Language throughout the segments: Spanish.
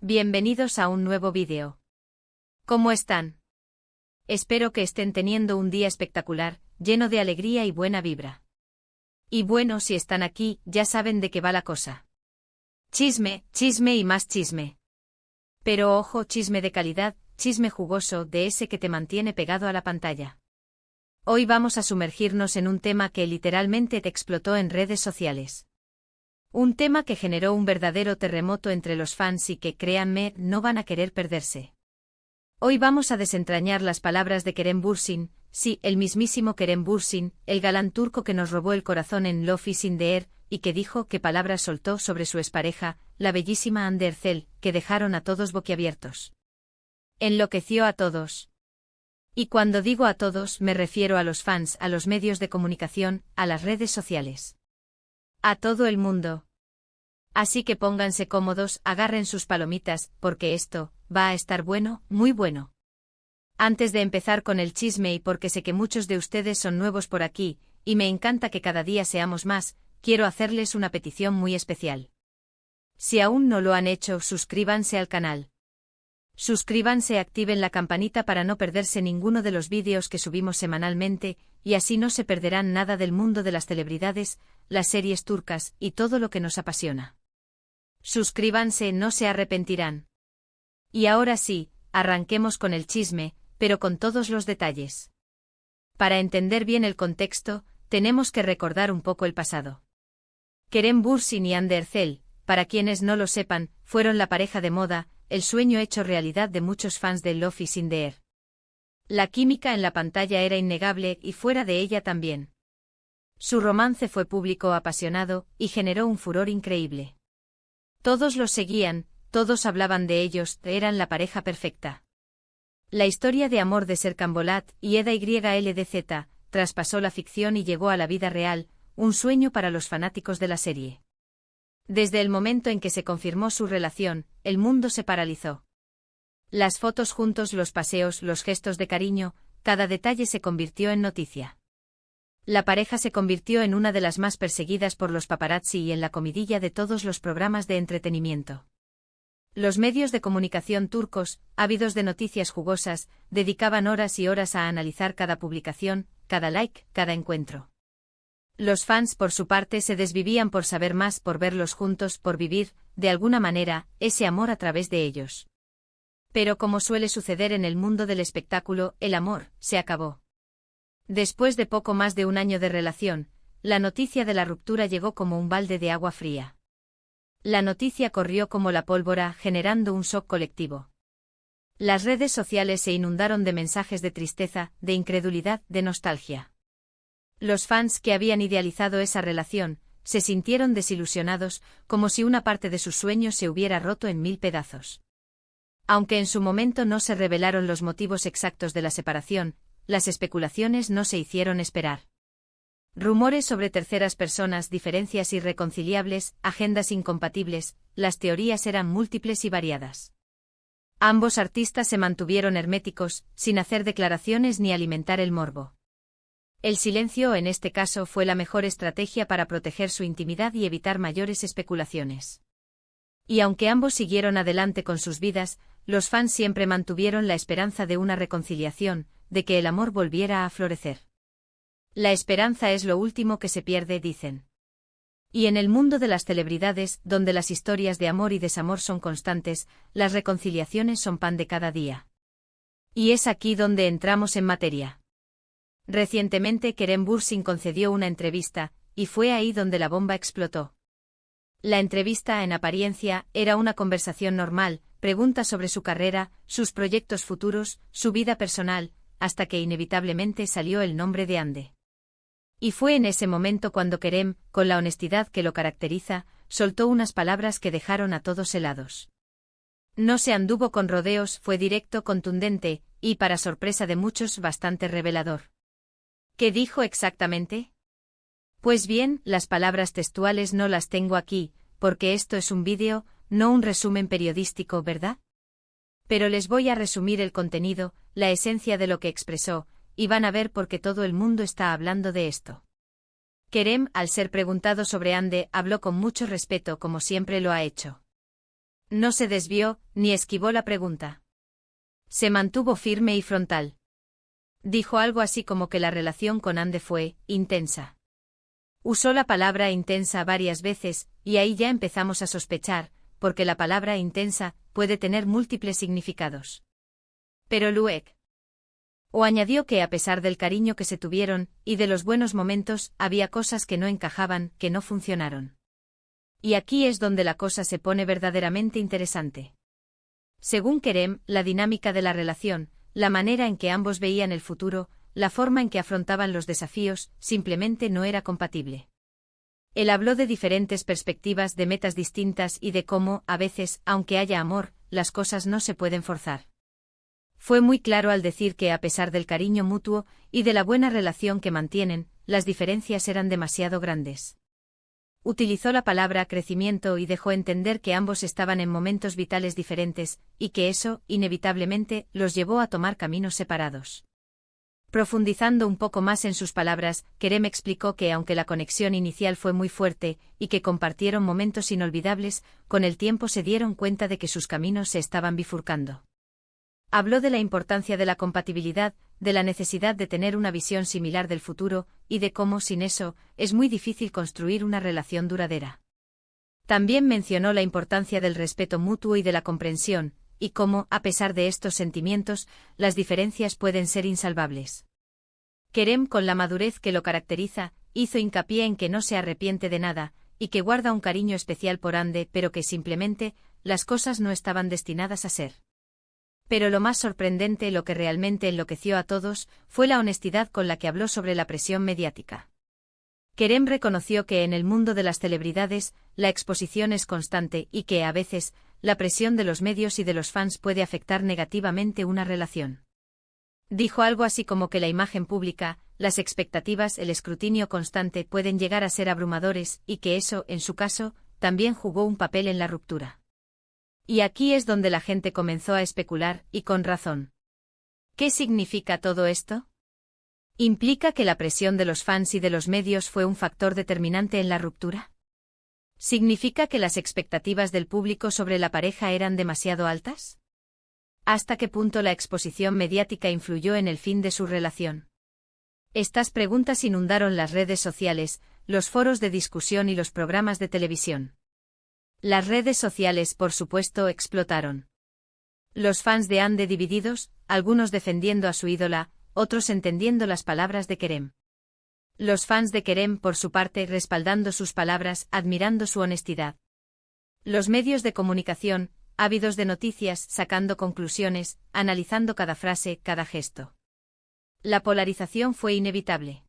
Bienvenidos a un nuevo vídeo. ¿Cómo están? Espero que estén teniendo un día espectacular, lleno de alegría y buena vibra. Y bueno, si están aquí, ya saben de qué va la cosa. Chisme, chisme y más chisme. Pero ojo, chisme de calidad, chisme jugoso, de ese que te mantiene pegado a la pantalla. Hoy vamos a sumergirnos en un tema que literalmente te explotó en redes sociales. Un tema que generó un verdadero terremoto entre los fans y que, créanme, no van a querer perderse. Hoy vamos a desentrañar las palabras de Kerem Bürsin, sí, el mismísimo Kerem Bürsin, el galán turco que nos robó el corazón en Love is in the Air, y que dijo qué palabras soltó sobre su expareja, la bellísima Hande Erçel, que dejaron a todos boquiabiertos. Enloqueció a todos. Y cuando digo a todos, me refiero a los fans, a los medios de comunicación, a las redes sociales. A todo el mundo. Así que pónganse cómodos, agarren sus palomitas, porque esto va a estar bueno, muy bueno. Antes de empezar con el chisme y porque sé que muchos de ustedes son nuevos por aquí, y me encanta que cada día seamos más, quiero hacerles una petición muy especial. Si aún no lo han hecho, suscríbanse al canal. Suscríbanse, activen la campanita para no perderse ninguno de los vídeos que subimos semanalmente, y así no se perderán nada del mundo de las celebridades, las series turcas y todo lo que nos apasiona. Suscríbanse, no se arrepentirán. Y ahora sí, arranquemos con el chisme, pero con todos los detalles. Para entender bien el contexto, tenemos que recordar un poco el pasado. Kerem Bürsin y Hande Erçel, para quienes no lo sepan, fueron la pareja de moda, el sueño hecho realidad de muchos fans de Love is in the Air. La química en la pantalla era innegable y fuera de ella también. Su romance fue público, apasionado, y generó un furor increíble. Todos los seguían, todos hablaban de ellos, eran la pareja perfecta. La historia de amor de Serkan Bolat y Eda YLDZ traspasó la ficción y llegó a la vida real, un sueño para los fanáticos de la serie. Desde el momento en que se confirmó su relación, el mundo se paralizó. Las fotos juntos, los paseos, los gestos de cariño, cada detalle se convirtió en noticia. La pareja se convirtió en una de las más perseguidas por los paparazzi y en la comidilla de todos los programas de entretenimiento. Los medios de comunicación turcos, ávidos de noticias jugosas, dedicaban horas y horas a analizar cada publicación, cada like, cada encuentro. Los fans, por su parte, se desvivían por saber más, por verlos juntos, por vivir, de alguna manera, ese amor a través de ellos. Pero como suele suceder en el mundo del espectáculo, el amor se acabó. Después de poco más de un año de relación, la noticia de la ruptura llegó como un balde de agua fría. La noticia corrió como la pólvora, generando un shock colectivo. Las redes sociales se inundaron de mensajes de tristeza, de incredulidad, de nostalgia. Los fans que habían idealizado esa relación, se sintieron desilusionados, como si una parte de sus sueños se hubiera roto en mil pedazos. Aunque en su momento no se revelaron los motivos exactos de la separación, las especulaciones no se hicieron esperar. Rumores sobre terceras personas, diferencias irreconciliables, agendas incompatibles, las teorías eran múltiples y variadas. Ambos artistas se mantuvieron herméticos, sin hacer declaraciones ni alimentar el morbo. El silencio en este caso fue la mejor estrategia para proteger su intimidad y evitar mayores especulaciones. Y aunque ambos siguieron adelante con sus vidas, los fans siempre mantuvieron la esperanza de una reconciliación, de que el amor volviera a florecer. La esperanza es lo último que se pierde, dicen. Y en el mundo de las celebridades, donde las historias de amor y desamor son constantes, las reconciliaciones son pan de cada día. Y es aquí donde entramos en materia. Recientemente Kerem Bürsin concedió una entrevista, y fue ahí donde la bomba explotó. La entrevista, en apariencia, era una conversación normal, preguntas sobre su carrera, sus proyectos futuros, su vida personal, hasta que inevitablemente salió el nombre de Hande. Y fue en ese momento cuando Kerem, con la honestidad que lo caracteriza, soltó unas palabras que dejaron a todos helados. No se anduvo con rodeos, fue directo, contundente, y para sorpresa de muchos bastante revelador. ¿Qué dijo exactamente? Pues bien, las palabras textuales no las tengo aquí, porque esto es un vídeo, no un resumen periodístico, ¿verdad? Pero les voy a resumir el contenido, la esencia de lo que expresó, y van a ver por qué todo el mundo está hablando de esto. Kerem, al ser preguntado sobre Hande, habló con mucho respeto como siempre lo ha hecho. No se desvió, ni esquivó la pregunta. Se mantuvo firme y frontal. Dijo algo así como que la relación con Andy fue intensa. Usó la palabra intensa varias veces, y ahí ya empezamos a sospechar, porque la palabra intensa puede tener múltiples significados. Pero luego añadió que a pesar del cariño que se tuvieron, y de los buenos momentos, había cosas que no encajaban, que no funcionaron. Y aquí es donde la cosa se pone verdaderamente interesante. Según Kerem, la dinámica de la relación, la manera en que ambos veían el futuro, la forma en que afrontaban los desafíos, simplemente no era compatible. Él habló de diferentes perspectivas, de metas distintas y de cómo, a veces, aunque haya amor, las cosas no se pueden forzar. Fue muy claro al decir que a pesar del cariño mutuo y de la buena relación que mantienen, las diferencias eran demasiado grandes. Utilizó la palabra crecimiento y dejó entender que ambos estaban en momentos vitales diferentes, y que eso, inevitablemente, los llevó a tomar caminos separados. Profundizando un poco más en sus palabras, Kerem explicó que aunque la conexión inicial fue muy fuerte, y que compartieron momentos inolvidables, con el tiempo se dieron cuenta de que sus caminos se estaban bifurcando. Habló de la importancia de la compatibilidad, de la necesidad de tener una visión similar del futuro, y de cómo sin eso, es muy difícil construir una relación duradera. También mencionó la importancia del respeto mutuo y de la comprensión, y cómo, a pesar de estos sentimientos, las diferencias pueden ser insalvables. Kerem, con la madurez que lo caracteriza, hizo hincapié en que no se arrepiente de nada, y que guarda un cariño especial por Andy, pero que simplemente, las cosas no estaban destinadas a ser. Pero lo más sorprendente, lo que realmente enloqueció a todos, fue la honestidad con la que habló sobre la presión mediática. Kerem reconoció que en el mundo de las celebridades, la exposición es constante y que, a veces, la presión de los medios y de los fans puede afectar negativamente una relación. Dijo algo así como que la imagen pública, las expectativas, el escrutinio constante pueden llegar a ser abrumadores y que eso, en su caso, también jugó un papel en la ruptura. Y aquí es donde la gente comenzó a especular, y con razón. ¿Qué significa todo esto? ¿Implica que la presión de los fans y de los medios fue un factor determinante en la ruptura? ¿Significa que las expectativas del público sobre la pareja eran demasiado altas? ¿Hasta qué punto la exposición mediática influyó en el fin de su relación? Estas preguntas inundaron las redes sociales, los foros de discusión y los programas de televisión. Las redes sociales, por supuesto, explotaron. Los fans de Andy divididos, algunos defendiendo a su ídola, otros entendiendo las palabras de Kerem. Los fans de Kerem, por su parte, respaldando sus palabras, admirando su honestidad. Los medios de comunicación, ávidos de noticias, sacando conclusiones, analizando cada frase, cada gesto. La polarización fue inevitable.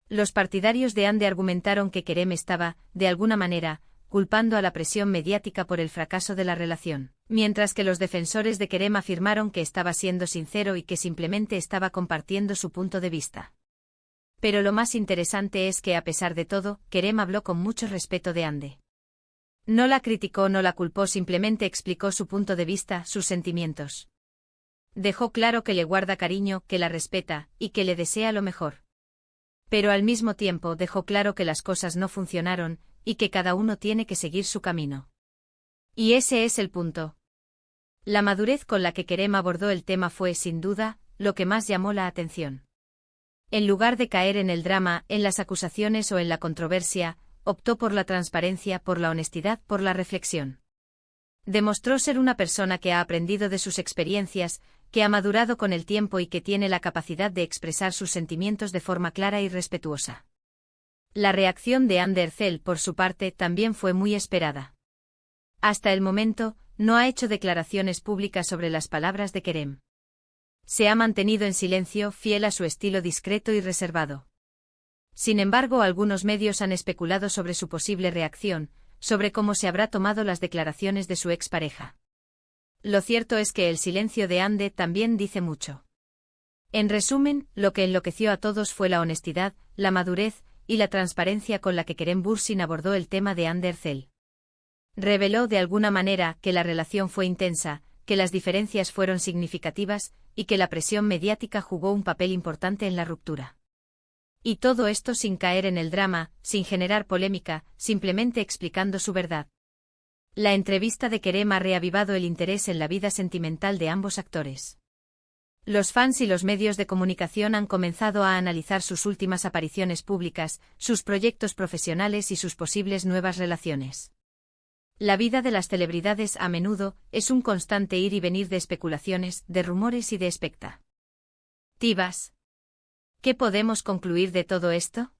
Los partidarios de Andy argumentaron que Kerem estaba, de alguna manera, culpando a la presión mediática por el fracaso de la relación, mientras que los defensores de Kerem afirmaron que estaba siendo sincero y que simplemente estaba compartiendo su punto de vista. Pero lo más interesante es que a pesar de todo, Kerem habló con mucho respeto de Andy. No la criticó, no la culpó, simplemente explicó su punto de vista, sus sentimientos. Dejó claro que le guarda cariño, que la respeta, y que le desea lo mejor. Pero al mismo tiempo dejó claro que las cosas no funcionaron, y que cada uno tiene que seguir su camino. Y ese es el punto. La madurez con la que Kerem abordó el tema fue, sin duda, lo que más llamó la atención. En lugar de caer en el drama, en las acusaciones o en la controversia, optó por la transparencia, por la honestidad, por la reflexión. Demostró ser una persona que ha aprendido de sus experiencias, que ha madurado con el tiempo y que tiene la capacidad de expresar sus sentimientos de forma clara y respetuosa. La reacción de Andy Ercel, por su parte, también fue muy esperada. Hasta el momento, no ha hecho declaraciones públicas sobre las palabras de Kerem. Se ha mantenido en silencio, fiel a su estilo discreto y reservado. Sin embargo, algunos medios han especulado sobre su posible reacción, sobre cómo se habrá tomado las declaraciones de su expareja. Lo cierto es que el silencio de Andy también dice mucho. En resumen, lo que enloqueció a todos fue la honestidad, la madurez y la transparencia con la que Kerem Bürsin abordó el tema de Andy Ercel. Reveló de alguna manera que la relación fue intensa, que las diferencias fueron significativas y que la presión mediática jugó un papel importante en la ruptura. Y todo esto sin caer en el drama, sin generar polémica, simplemente explicando su verdad. La entrevista de Kerem ha reavivado el interés en la vida sentimental de ambos actores. Los fans y los medios de comunicación han comenzado a analizar sus últimas apariciones públicas, sus proyectos profesionales y sus posibles nuevas relaciones. La vida de las celebridades a menudo es un constante ir y venir de especulaciones, de rumores y de expectativas. ¿Qué podemos concluir de todo esto?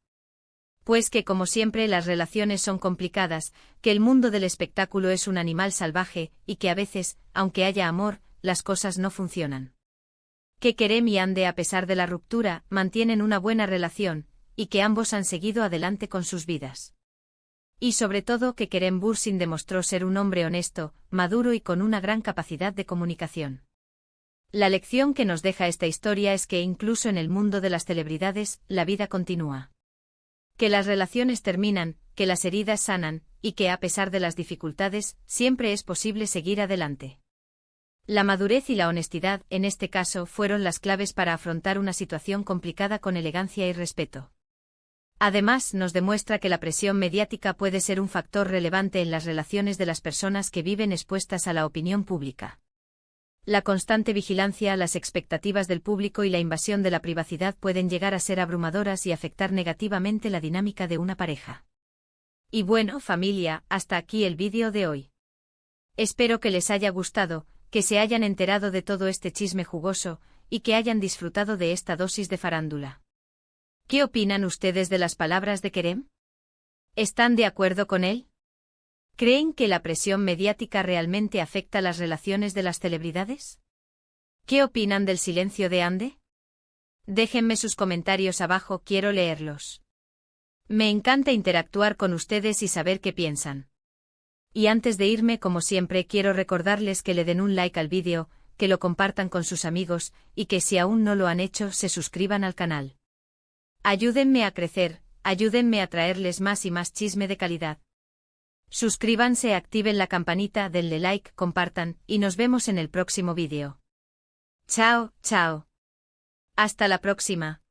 Pues que como siempre las relaciones son complicadas, que el mundo del espectáculo es un animal salvaje, y que a veces, aunque haya amor, las cosas no funcionan. Que Kerem y Hande, a pesar de la ruptura, mantienen una buena relación, y que ambos han seguido adelante con sus vidas. Y sobre todo que Kerem Bürsin demostró ser un hombre honesto, maduro y con una gran capacidad de comunicación. La lección que nos deja esta historia es que incluso en el mundo de las celebridades, la vida continúa. Que las relaciones terminan, que las heridas sanan, y que a pesar de las dificultades, siempre es posible seguir adelante. La madurez y la honestidad, en este caso, fueron las claves para afrontar una situación complicada con elegancia y respeto. Además, nos demuestra que la presión mediática puede ser un factor relevante en las relaciones de las personas que viven expuestas a la opinión pública. La constante vigilancia, las expectativas del público y la invasión de la privacidad pueden llegar a ser abrumadoras y afectar negativamente la dinámica de una pareja. Y bueno, familia, hasta aquí el vídeo de hoy. Espero que les haya gustado, que se hayan enterado de todo este chisme jugoso, y que hayan disfrutado de esta dosis de farándula. ¿Qué opinan ustedes de las palabras de Kerem? ¿Están de acuerdo con él? ¿Creen que la presión mediática realmente afecta las relaciones de las celebridades? ¿Qué opinan del silencio de Hande? Déjenme sus comentarios abajo, quiero leerlos. Me encanta interactuar con ustedes y saber qué piensan. Y antes de irme, como siempre, quiero recordarles que le den un like al vídeo, que lo compartan con sus amigos, y que si aún no lo han hecho, se suscriban al canal. Ayúdenme a crecer, ayúdenme a traerles más y más chisme de calidad. Suscríbanse, activen la campanita, denle like, compartan, y nos vemos en el próximo vídeo. Chao, chao. Hasta la próxima.